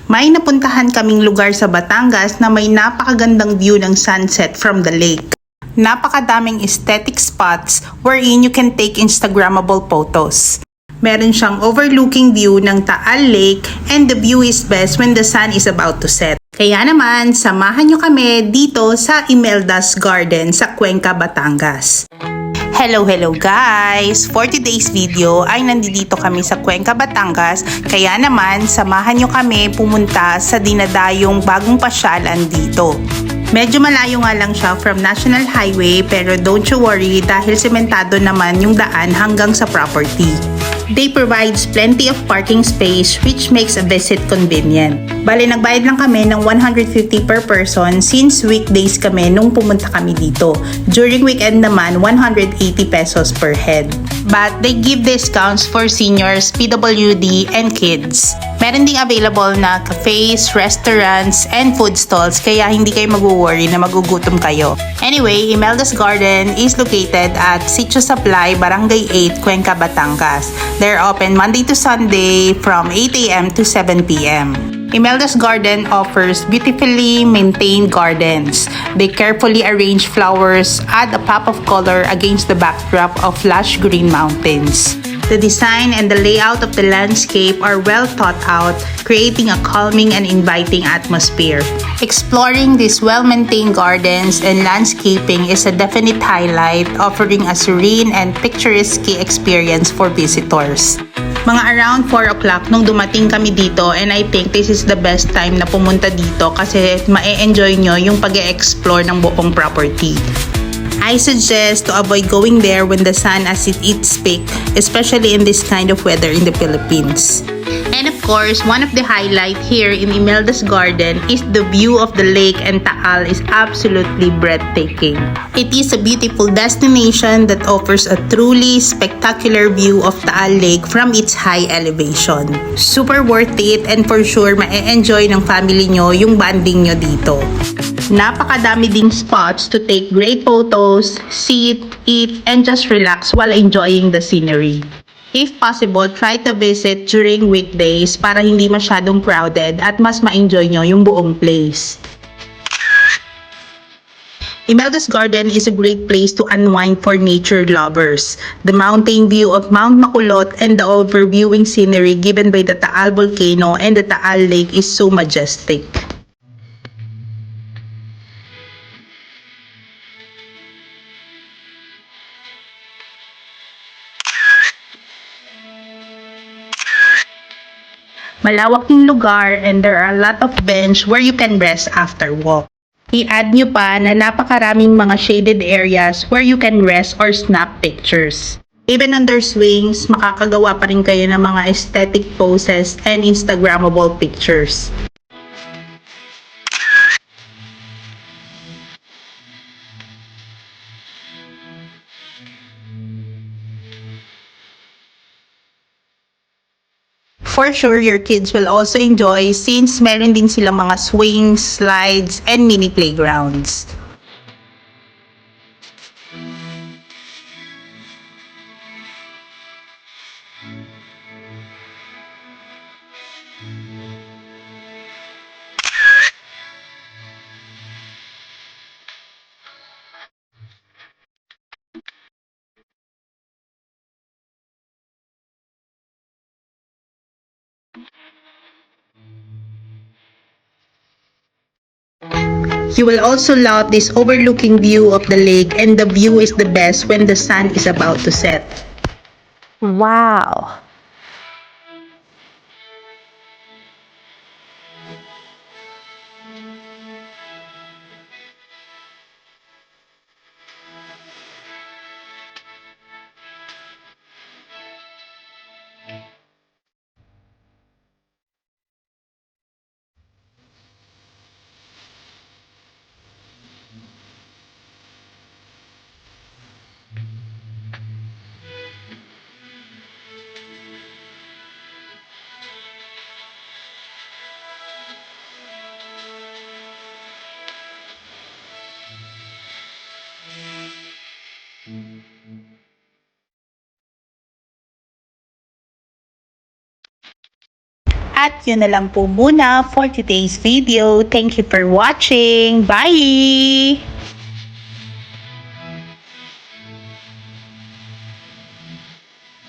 May napuntahan kaming lugar sa Batangas na may napakagandang view ng sunset from the lake. Napakadaming aesthetic spots wherein you can take Instagrammable photos. Meron siyang overlooking view ng Taal Lake and the view is best when the sun is about to set. Kaya naman, samahan nyo kami dito sa Imelda's Garden sa Cuenca, Batangas. Hello guys! For today's video ay nandito kami sa Cuenca, Batangas. Kaya naman, samahan nyo kami pumunta sa dinadayong bagong pasyalan dito. Medyo malayo nga lang siya from National Highway pero don't you worry dahil sementado naman yung daan hanggang sa property. They provides plenty of parking space which makes a visit convenient. Bale, nagbayad lang kami ng 150 per person since weekdays kami nung pumunta kami dito. During weekend naman, 180 pesos per head. But they give discounts for seniors, PWD, and kids. Meron ding available na cafes, restaurants, and food stalls kaya hindi kayo mag-worry na magugutom kayo. Anyway, Imelda's Garden is located at Sitio Supply, Barangay 8, Cuenca, Batangas. They're open Monday to Sunday from 8 a.m. to 7 p.m. Imelda's Garden offers beautifully maintained gardens. They carefully arrange flowers, add a pop of color against the backdrop of lush green mountains. The design and the layout of the landscape are well thought out, creating a calming and inviting atmosphere. Exploring these well-maintained gardens and landscaping is a definite highlight, offering a serene and picturesque experience for visitors. Mga around 4 o'clock nung dumating kami dito and I think this is the best time na pumunta dito kasi ma-enjoy nyo yung pag-e-explore ng buong property. I suggest to avoid going there when the sun as it its peak, especially in this kind of weather in the Philippines. And of course, one of the highlight here in Imelda's Garden is the view of the lake and Taal is absolutely breathtaking. It is a beautiful destination that offers a truly spectacular view of Taal Lake from its high elevation. Super worth it and for sure ma-enjoy ng family nyo yung bonding nyo dito. Napakadami ding spots to take great photos, sit, eat, and just relax while enjoying the scenery. If possible, try to visit during weekdays para hindi masyadong crowded at mas ma-enjoy nyo yung buong place. Imelda's Garden is a great place to unwind for nature lovers. The mountain view of Mount Makulot and the overviewing scenery given by the Taal Volcano and the Taal Lake is so majestic. Malawak yung lugar and there are a lot of bench where you can rest after walk. I-add nyo pa na napakaraming mga shaded areas where you can rest or snap pictures. Even under swings, makakagawa pa rin kayo ng mga aesthetic poses and Instagrammable pictures. For sure, your kids will also enjoy since meron din silang mga swings, slides, and mini playgrounds. You will also love this overlooking view of the lake and the view is the best when the sun is about to set. Wow! At yun na lang po muna for today's video. Thank you for watching. Bye!